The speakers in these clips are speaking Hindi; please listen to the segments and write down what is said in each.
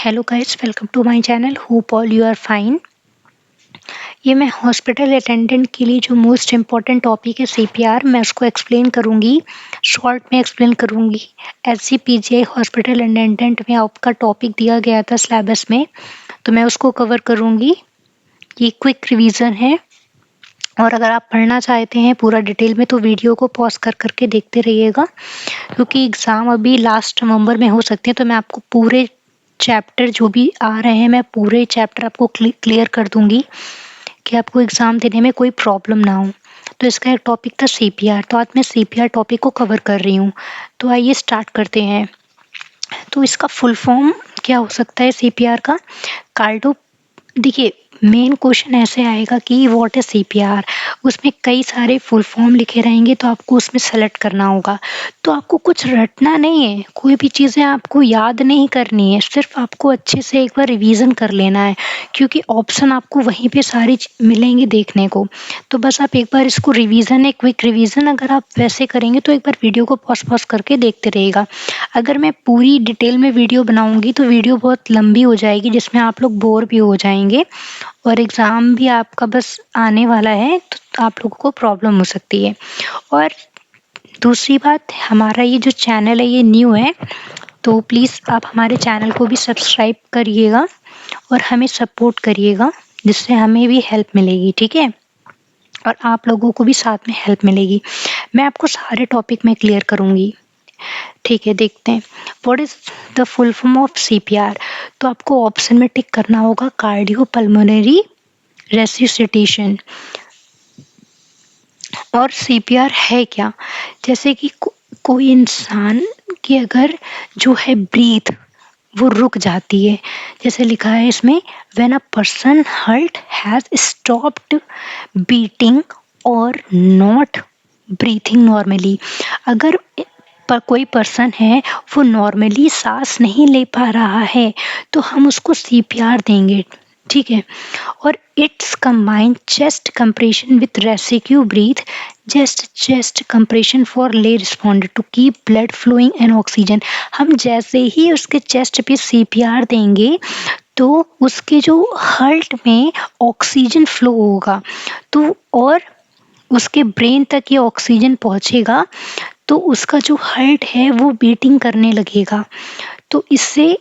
Hello guys, welcome to my channel. Hope all you are fine. ये मैं हॉस्पिटल अटेंडेंट के लिए जो मोस्ट इम्पॉर्टेंट टॉपिक है सीपीआर, मैं उसको एक्सप्लेन करूँगी, शॉर्ट में एक्सप्लेन करूँगी। एसजीपीजीआई हॉस्पिटल अटेंडेंट में आपका टॉपिक दिया गया था सिलेबस में, तो मैं उसको कवर करूँगी। ये क्विक रिवीजन है, और अगर आप पढ़ना चाहते हैं पूरा डिटेल में तो वीडियो को पॉज कर करके देखते रहिएगा, क्योंकि एग्ज़ाम अभी लास्ट नवंबर में हो सकते हैं। तो मैं आपको पूरे चैप्टर जो भी आ रहे हैं, मैं पूरे चैप्टर आपको क्लियर कर दूंगी कि आपको एग्ज़ाम देने में कोई प्रॉब्लम ना हो। तो इसका एक टॉपिक था सीपीआर, तो आज मैं सीपीआर टॉपिक को कवर कर रही हूँ। तो आइए स्टार्ट करते हैं। तो इसका फुल फॉर्म क्या हो सकता है सीपीआर का? कार्डो देखिए, मेन क्वेश्चन ऐसे आएगा कि व्हाट इज सीपीआर। उसमें कई सारे फुल फॉर्म लिखे रहेंगे, तो आपको उसमें सेलेक्ट करना होगा। तो आपको कुछ रटना नहीं है, कोई भी चीज़ें आपको याद नहीं करनी है, सिर्फ आपको अच्छे से एक बार रिवीजन कर लेना है, क्योंकि ऑप्शन आपको वहीं पे सारी मिलेंगे देखने को। तो बस आप एक बार इसको रिवीजन है, क्विक रिवीजन अगर आप वैसे करेंगे तो एक बार वीडियो को पॉज पॉज करके देखते रहिएगा। अगर मैं पूरी डिटेल में वीडियो बनाऊंगी तो वीडियो बहुत लंबी हो जाएगी, जिसमें आप लोग बोर भी हो जाएंगे, और एग्ज़ाम भी आपका बस आने वाला है, तो आप लोगों को प्रॉब्लम हो सकती है। और दूसरी बात, हमारा ये जो चैनल है ये न्यू है, तो प्लीज़ आप हमारे चैनल को भी सब्सक्राइब करिएगा और हमें सपोर्ट करिएगा, जिससे हमें भी हेल्प मिलेगी, ठीक है? और आप लोगों को भी साथ में हेल्प मिलेगी। मैं आपको सारे टॉपिक में क्लियर करूँगी, ठीक है? देखते हैं what is the full form of CPR. तो आपको ऑप्शन में टिक करना होगा कार्डियोपल्मोनरी रेसिसिटेशन। और सीपीआर है क्या? जैसे कि कोई इंसान की अगर जो है ब्रीथ वो रुक जाती है, जैसे लिखा है इसमें, when a person heart has stopped beating और नॉट ब्रीथिंग नॉर्मली। अगर कोई पर्सन है वो नॉर्मली सांस नहीं ले पा रहा है, तो हम उसको सीपीआर देंगे, ठीक है? और it's combined chest compression with rescue breath, just chest compression for lay respond to keep blood flowing and oxygen. हम जैसे ही उसके चेस्ट पे सीपीआर देंगे तो उसके जो हार्ट में ऑक्सीजन फ्लो होगा, तो और उसके ब्रेन तक ये ऑक्सीजन पहुंचेगा, तो उसका जो हार्ट है वो बीटिंग करने लगेगा। तो इससे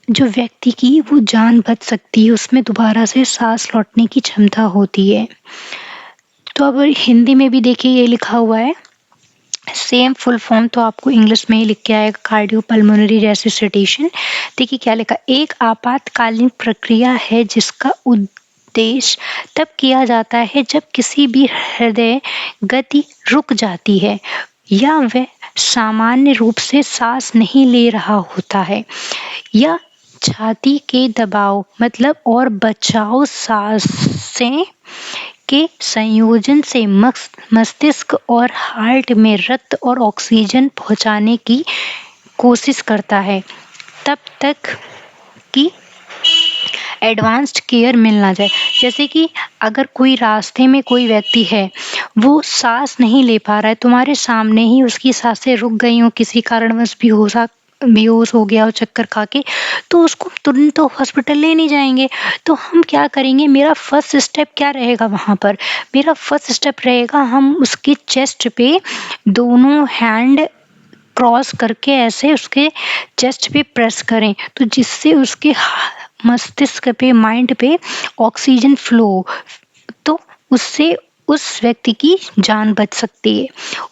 जो व्यक्ति की वो जान बच सकती है, उसमें दोबारा से सांस लौटने की क्षमता होती है। तो अब हिंदी में भी देखिए ये लिखा हुआ है, सेम फुल फॉर्म तो आपको इंग्लिश में ही लिख के आएगा, कार्डियोपल्मोनरी रेसिसिटेशन। देखिए क्या लिखा, एक आपातकालीन प्रक्रिया है जिसका उद्देश्य तब किया जाता है जब किसी भी हृदय गति रुक जाती है या वह सामान्य रूप से सांस नहीं ले रहा होता है, या छाती के दबाव मतलब और बचाव सांसें के संयोजन से मस्तिष्क और हार्ट में रक्त और ऑक्सीजन पहुंचाने की कोशिश करता है, तब तक कि एडवांस्ड केयर मिल ना जाए। जैसे कि अगर कोई रास्ते में कोई व्यक्ति है, वो सांस नहीं ले पा रहा है, तुम्हारे सामने ही उसकी सांसें रुक गई हो, किसी कारणवश बेहोश हो गया हो चक्कर खा के, तो उसको तुरंत तो हॉस्पिटल ले नहीं जाएंगे। तो हम क्या करेंगे, मेरा फर्स्ट स्टेप क्या रहेगा वहाँ पर? मेरा फर्स्ट स्टेप रहेगा, हम उसके चेस्ट पे दोनों हैंड क्रॉस करके ऐसे उसके चेस्ट पे प्रेस करें, तो जिससे उसके मस्तिष्क पे, माइंड पे ऑक्सीजन फ्लो, तो उससे उस व्यक्ति की जान बच सकती है,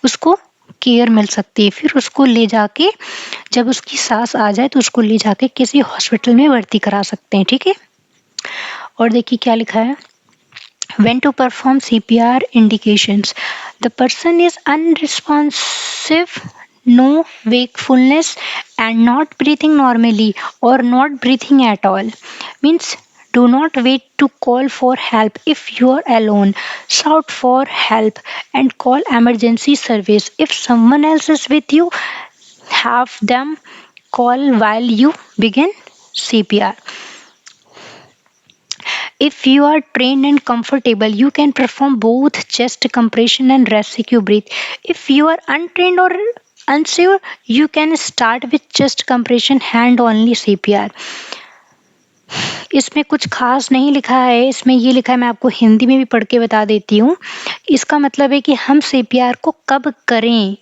उसको केयर मिल सकती है। फिर उसको ले जाके, जब उसकी सांस आ जाए तो उसको ले जाके किसी हॉस्पिटल में भर्ती करा सकते हैं, ठीक है? और देखिए क्या लिखा है, when to perform CPR indications. The person is unresponsive, no wakefulness, and not breathing normally or not breathing at all. Means do not wait to call for help. If you are alone, shout for help and call emergency service. If someone else is with you, have them call while you begin CPR. If you are trained and comfortable, you can perform both chest compression and rescue breath. If you are untrained or unsure, you can start with chest compression, hand only CPR. इसमें कुछ खास नहीं लिखा है, इसमें ये लिखा है, मैं आपको हिंदी में भी पढ़ के बता देती हूँ। इसका मतलब है कि हम सीपीआर को कब करें।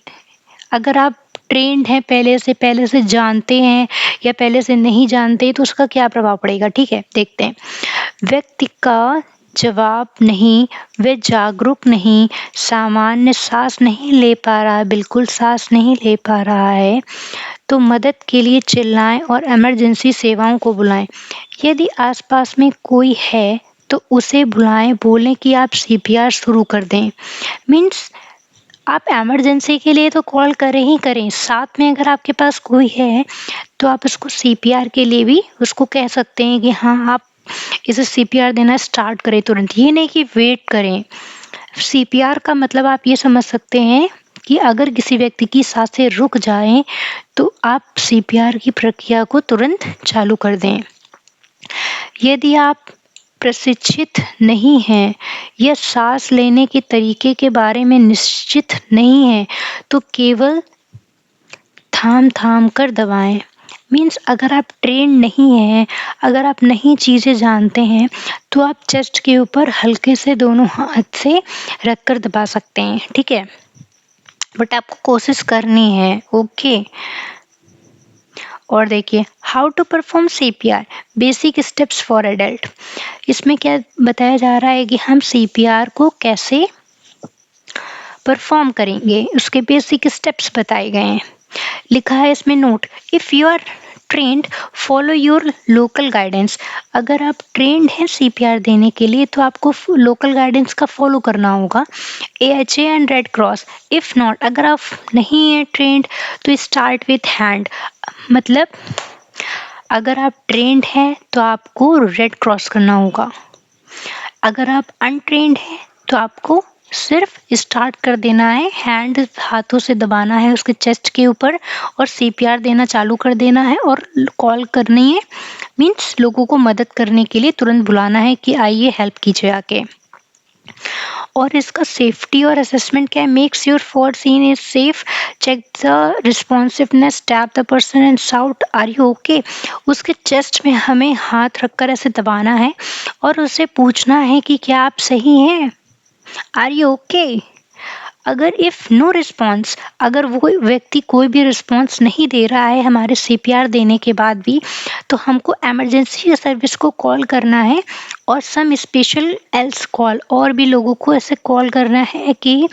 अगर आप ट्रेंड हैं, पहले से जानते हैं या पहले से नहीं जानते, तो उसका क्या प्रभाव पड़ेगा, ठीक है, देखते हैं। व्यक्ति का जवाब नहीं, वह जागरूक नहीं, सामान्य सांस नहीं ले पा रहा है, बिल्कुल सांस नहीं ले पा रहा है, तो मदद के लिए चिल्लाएं और इमरजेंसी सेवाओं को बुलाएं। यदि आसपास में कोई है तो उसे बुलाएं, बोलें कि आप सीपीआर शुरू कर दें। मीन्स आप इमरजेंसी के लिए तो कॉल करें ही करें, साथ में अगर आपके पास कोई है तो आप उसको सीपीआर के लिए भी उसको कह सकते हैं कि हाँ, आप इसे सीपीआर देना स्टार्ट करें तुरंत, ये नहीं कि वेट करें। सीपीआर का मतलब आप ये समझ सकते हैं कि अगर किसी व्यक्ति की सांसें रुक जाएं तो आप सीपीआर की प्रक्रिया को तुरंत चालू कर दें। यदि आप प्रशिक्षित नहीं हैं या सांस लेने के तरीके के बारे में निश्चित नहीं हैं, तो केवल थाम थाम कर दबाएं। मीन्स अगर आप ट्रेन नहीं हैं, अगर आप नई चीज़ें जानते हैं, तो आप चेस्ट के ऊपर हल्के से दोनों हाथ से रख कर दबा सकते हैं, ठीक है, बट आपको कोशिश करनी है, ओके। और देखिए, how to perform CPR, basic steps for adult. इसमें क्या बताया जा रहा है कि हम सीपीआर को कैसे परफॉर्म करेंगे, उसके बेसिक स्टेप्स बताए गए हैं। लिखा है इसमें note, if you are trained follow your local guidance. अगर आप ट्रेंड हैं सीपीआर देने के लिए तो आपको लोकल गाइडेंस का फॉलो करना होगा, AHA and red cross. If not, अगर आप नहीं हैं ट्रेंड तो स्टार्ट विथ हैंड, मतलब अगर आप ट्रेंड हैं तो आपको रेड क्रॉस करना होगा। अगर आप अनट्रेंड हैं तो आपको सिर्फ स्टार्ट कर देना है, हैंड हाथों से दबाना है उसके चेस्ट के ऊपर और सीपीआर देना चालू कर देना है और कॉल करनी है। मीन्स लोगों को मदद करने के लिए तुरंत बुलाना है कि आइए हेल्प कीजिए आके। और इसका सेफ्टी और असेसमेंट क्या है, makes your for scene is safe, check the responsiveness, tap the person and shout are you okay. उसके चेस्ट में हमें हाथ रखकर ऐसे दबाना है और उससे पूछना है कि क्या आप सही हैं, आर यू ओके। अगर इफ़ नो रिस्पॉन्स, अगर वो व्यक्ति कोई भी रिस्पॉन्स नहीं दे रहा है हमारे सीपीआर देने के बाद भी, तो हमको इमरजेंसी सर्विस को कॉल करना है और सम स्पेशल एल्स कॉल, और भी लोगों को ऐसे कॉल करना है कि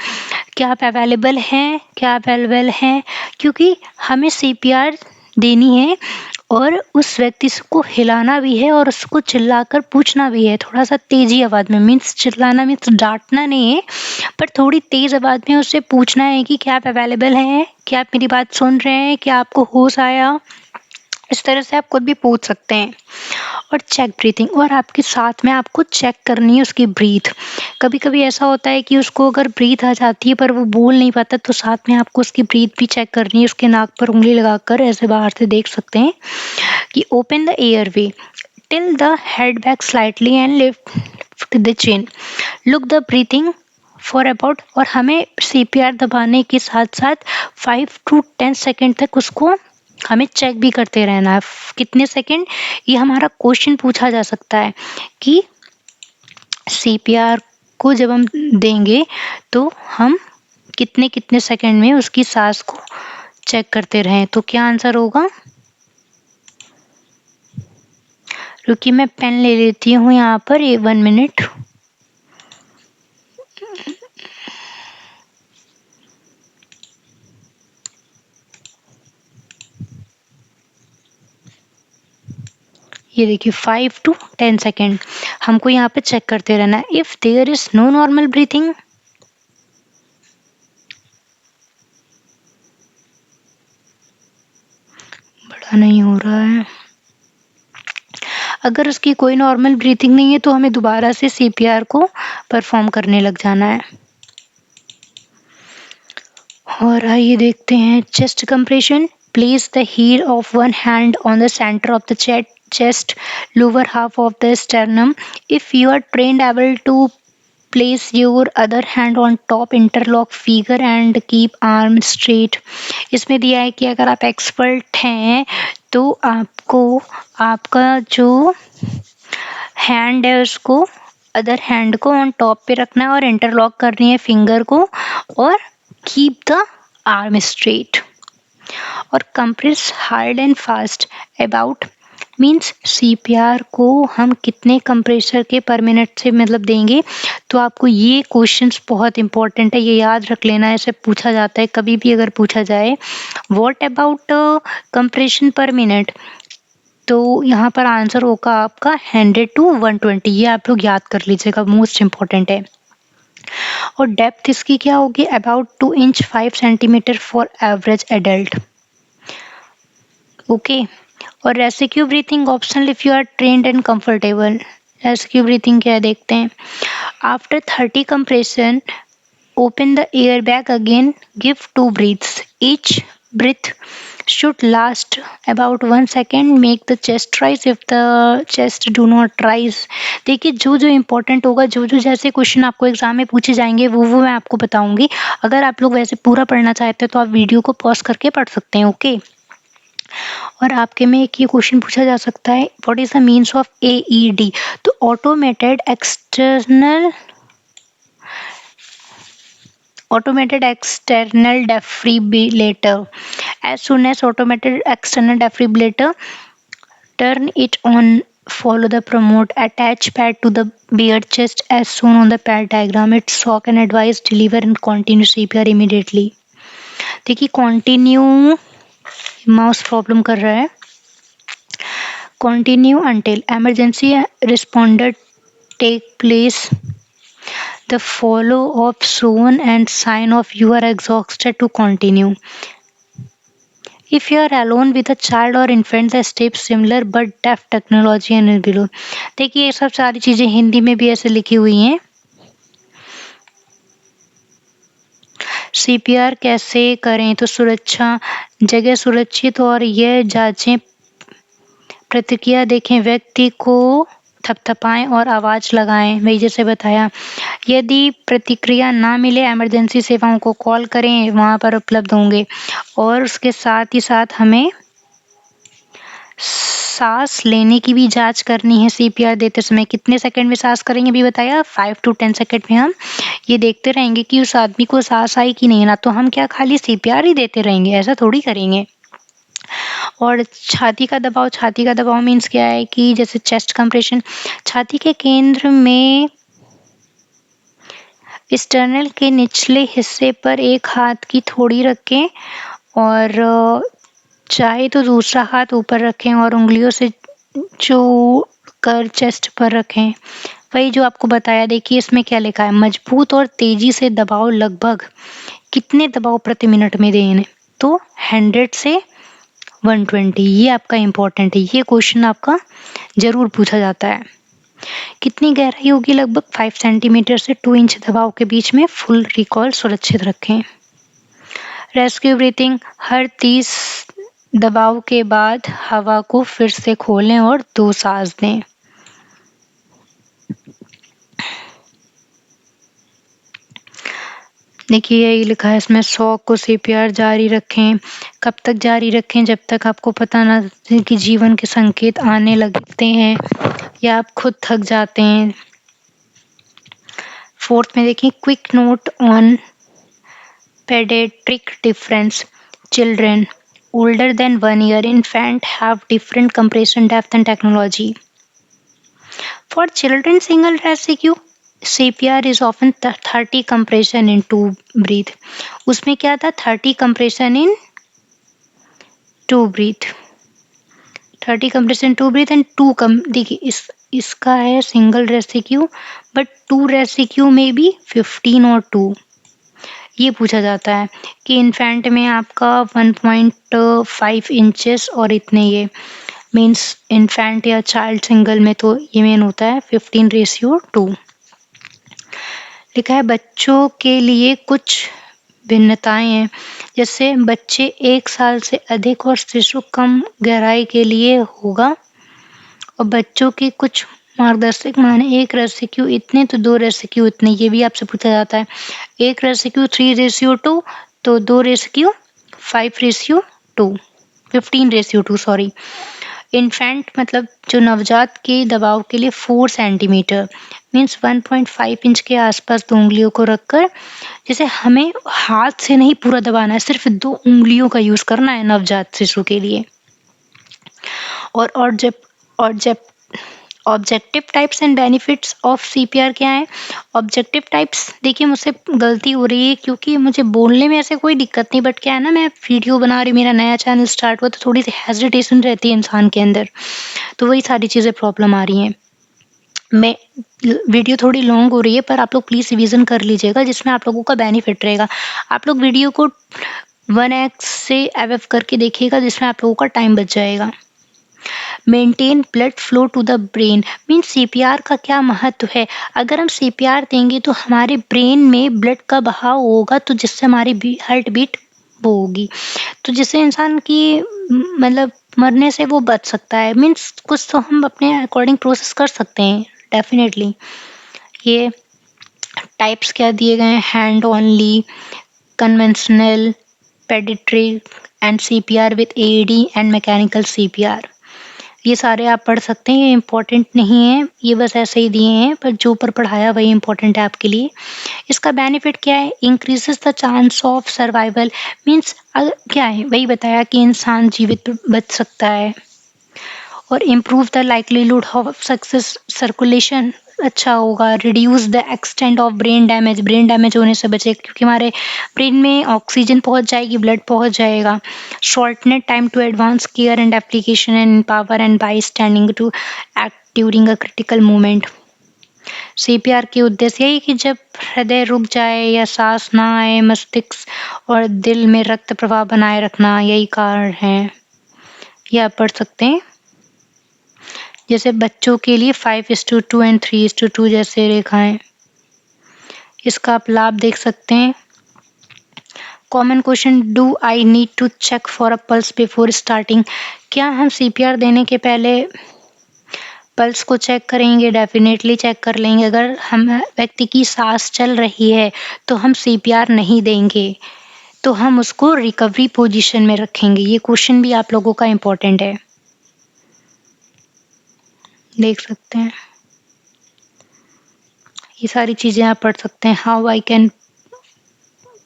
क्या आप अवेलेबल हैं, क्या आप अवेलेबल हैं, क्योंकि हमें सीपीआर देनी है और उस व्यक्ति को हिलाना भी है और उसको चिल्लाकर पूछना भी है, थोड़ा सा तेजी आवाज़ में। मीन्स चिल्लाना मीन्स डांटना नहीं है, पर थोड़ी तेज़ आवाज़ में उससे पूछना है कि क्या आप अवेलेबल हैं, क्या आप मेरी बात सुन रहे हैं, क्या आपको होश आया। इस तरह से आप खुद भी पूछ सकते हैं। और चेक ब्रीथिंग, और आपके साथ में आपको चेक करनी है उसकी ब्रीथ। कभी कभी ऐसा होता है कि उसको अगर ब्रीथ आ जाती है पर वो बोल नहीं पाता, तो साथ में आपको उसकी ब्रीथ भी चेक करनी है, उसके नाक पर उंगली लगाकर ऐसे बाहर से देख सकते हैं कि open the air way, till the head back slightly and lift the chin, look the breathing for about. और हमें सीपीआर दबाने के साथ साथ 5 to 10 सेकेंड तक उसको हमें चेक भी करते रहना है। कितने सेकेंड, ये हमारा क्वेश्चन पूछा जा सकता है कि सीपीआर को जब हम देंगे तो हम कितने कितने सेकेंड में उसकी सांस को चेक करते रहें। तो क्या आंसर होगा, रुकिए मैं पेन ले लेती हूँ यहाँ पर, 1 मिनट। ये देखिए 5 to 10 सेकेंड हमको यहाँ पे चेक करते रहना है। If there is no normal breathing, बड़ा नहीं हो रहा है, अगर उसकी कोई नॉर्मल ब्रीथिंग नहीं है तो हमें दोबारा से सीपीआर को परफॉर्म करने लग जाना है। और आइए देखते हैं chest compression. Place the heel of one hand on the centre of the chest, lower half of the sternum. If you are trained able to Place your other hand on top interlock figure and keep arm straight. इसमें दिया है कि अगर आप एक्सपर्ट हैं तो आपको आपका जो हैंड है उसको अदर हैंड को ऑन टॉप पे रखना है और इंटरलॉक करनी है फिंगर को और कीप द आर्म स्ट्रेट और compress hard and fast about means CPR को हम कितने कंप्रेसर के पर मिनट से मतलब देंगे। तो आपको ये क्वेश्चंस बहुत इंपॉर्टेंट है, ये याद रख लेना, ऐसे पूछा जाता है कभी भी अगर पूछा जाए व्हाट अबाउट कंप्रेशन पर मिनट, तो यहाँ पर आंसर होगा आपका 100 to 120। ये आप लोग याद कर लीजिएगा, मोस्ट इम्पॉर्टेंट है। और डेप्थ इसकी क्या होगी, about 2 inch 5 centimetre for average adult. Okay. और rescue breathing optional if you are trained and comfortable. Rescue breathing क्या है देखते हैं। After 30 compression open the air bag again, give 2 breaths. Each breath should last about 1 second. Make the chest rise if the chest do not rise. देखिए जो जो इम्पोर्टेंट होगा, जो जो जैसे क्वेश्चन आपको एग्जाम में पूछे जाएंगे वो मैं आपको बताऊंगी। अगर आप लोग वैसे पूरा पढ़ना चाहते हो तो आप वीडियो को पॉज करके पढ़ सकते हैं। ओके। और आपके में एक ये क्वेश्चन पूछा जा सकता है, what is the means of AED। तो automated external defibrillator. As soon as automated external defibrillator, turn it on. Follow the promote. Attach pad to the bare chest as shown on the pad diagram. It's shock and advise deliver and continue CPR immediately. देखिए कंटिन्यू माउस प्रॉब्लम कर रहा है। Continue until emergency responder take place. The follow of shown and sign of you are exhausted to continue. If you are alone with a child or infant, the steps similar but deaf technology and below. देखिए ये सब सारी चीजें हिंदी में भी ऐसे लिखी हुई हैं। CPR कैसे करें, तो सुरक्षा जगह सुरक्षित और यह जांचें प्रतिक्रिया देखें, व्यक्ति को थपथपाएं और आवाज लगाएं। वही जैसे बताया, यदि प्रतिक्रिया ना मिले इमरजेंसी सेवाओं को कॉल करें, वहां पर उपलब्ध होंगे। और उसके साथ ही साथ हमें सांस लेने की भी जांच करनी है। CPR देते समय कितने सेकंड में सांस करेंगे भी बताया, 5 to 10 सेकंड में हम ये देखते रहेंगे कि उस आदमी को सांस आई कि नहीं। ना तो हम क्या खाली CPR ही देते रहेंगे, ऐसा थोड़ी करेंगे। और छाती का दबाव मीन्स क्या है कि जैसे चेस्ट कंप्रेशन, छाती के केंद्र में स्टर्नल के निचले हिस्से पर एक हाथ की थोड़ी रखें और चाहे तो दूसरा हाथ ऊपर रखें और उंगलियों से जो कर चेस्ट पर रखें। वही जो आपको बताया, देखिए इसमें क्या लिखा है, मजबूत और तेजी से दबाव लगभग कितने दबाव प्रति मिनट में दें, तो 100 से 120। ये आपका इम्पोर्टेंट है, ये क्वेश्चन आपका जरूर पूछा जाता है। कितनी गहराई होगी, लगभग 5 सेंटीमीटर से 2 इंच दबाव के बीच में। फुल रिकॉल सुरक्षित रखें। रेस्क्यू ब्रीथिंग, हर 30 दबाव के बाद हवा को फिर से खोलें और 2 सांस दें। देखिए यही लिखा है इसमें, 100 को CPR जारी रखें। कब तक जारी रखें, जब तक आपको पता ना चले कि जीवन के संकेत आने लगते हैं या आप खुद थक जाते हैं। 4th में देखिए, quick note on paediatric difference. Children older than 1 year infant have different compression depth and technology. For children single rescue, CPR is often 30 compression in 2 breath. उसमें क्या था, 30 compression in 2 breath, 30 compression 2 breath and 2 देखिए इसका है सिंगल रेस्क्यू, बट 2 रेस्क्यू में भी 15 और 2 ये पूछा जाता है कि इन्फेंट में आपका 1.5 इंचेस और इतने, ये मीन्स इन्फेंट या चाइल्ड सिंगल में तो ये मेन होता है 15:2। लिखा है बच्चों के लिए कुछ भिन्नताएं हैं, जैसे बच्चे 1 साल से अधिक और शिशु कम गहराई के लिए होगा, और बच्चों की कुछ मार्गदर्शक माने 1:q इतने तो 2:q इतने, ये भी आपसे पूछा जाता है। 1:q 3:2 तो 2:5:2 15:2 सॉरी। इन्फेंट मतलब जो नवजात के दबाव के लिए 4 सेंटीमीटर मीन्स 1.5 इंच के आसपास 2 उंगलियों को रखकर, जैसे हमें हाथ से नहीं पूरा दबाना है, सिर्फ 2 उंगलियों का यूज करना है नवजात शिशु के लिए। और objective types and benefits of CPR क्या है? ऑब्जेक्टिव टाइप्स, देखिए मुझसे गलती हो रही है क्योंकि मुझे बोलने में ऐसे कोई दिक्कत नहीं, बट क्या है ना, मैं वीडियो बना रही, मेरा नया चैनल स्टार्ट हुआ, तो थोड़ी सी हेजिटेशन रहती है इंसान के अंदर, तो वही सारी चीज़ें प्रॉब्लम आ रही हैं। मैं वीडियो थोड़ी लॉन्ग हो रही है, पर आप लोग प्लीज़ रिवीजन कर लीजिएगा, जिसमें आप लोगों का बेनिफिट रहेगा। आप लोग वीडियो को 1x से एवफ करके देखिएगा, जिसमें आप लोगों का टाइम बच जाएगा। Maintain blood flow to the brain means CPR का क्या महत्व है? अगर हम सीपीआर देंगे तो हमारे ब्रेन में ब्लड का बहाव होगा, तो जिससे हमारी हार्ट बीट वो होगी, तो जिससे इंसान की मतलब मरने से वो बच सकता है। मीन्स कुछ तो हम अपने अकॉर्डिंग प्रोसेस कर सकते हैं डेफिनेटली। ये टाइप्स क्या दिए गए हैं? Hand only, conventional, paediatric and CPR with AED and mechanical CPR. ये सारे आप पढ़ सकते हैं, ये इम्पोर्टेंट नहीं है, ये बस ऐसे ही दिए हैं, पर जो ऊपर पढ़ाया वही इम्पोर्टेंट है आपके लिए। इसका बेनिफिट क्या है? Increases the chance of survival means क्या है, वही बताया कि इंसान जीवित बच सकता है। और improve the likelihood of success, circulation अच्छा होगा। Reduce the extent of brain damage होने से बचे, क्योंकि हमारे ब्रेन में ऑक्सीजन पहुंच जाएगी, ब्लड पहुंच जाएगा। Shortened time to advance care and application and power and by standing to act during a critical moment. CPR के उद्देश्य यही कि जब हृदय रुक जाए या सांस ना आए, मस्तिष्क और दिल में रक्त प्रवाह बनाए रखना, यही कारण है। यह आप पढ़ सकते हैं। जैसे बच्चों के लिए 5:2 एंड 3:2 जैसे रेखाएं, इसका आप लाभ देख सकते हैं। Common question, do I need to check for a pulse before starting? क्या हम सीपीआर देने के पहले पल्स को चेक करेंगे? डेफिनेटली चेक कर लेंगे। अगर हम व्यक्ति की सांस चल रही है तो हम सीपीआर नहीं देंगे, तो हम उसको रिकवरी पोजीशन में रखेंगे। ये क्वेश्चन भी आप लोगों का इम्पोर्टेंट है, देख सकते हैं। ये सारी चीज़ें आप पढ़ सकते हैं। How I can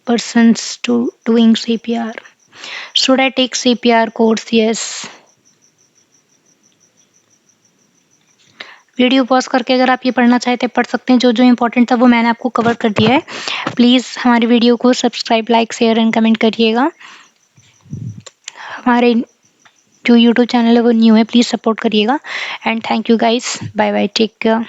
persons to doing CPR. Should I take CPR course? Yes. Video pause करके अगर आप ये पढ़ना चाहते हैं पढ़ सकते हैं। जो जो इम्पोर्टेंट था वो मैंने आपको कवर कर दिया है। प्लीज़ हमारी वीडियो को subscribe, like, share and comment करिएगा। हमारे जो यूट्यूब चैनल है वो न्यू है, प्लीज़ सपोर्ट करिएगा। And thank you guys, bye bye, take care.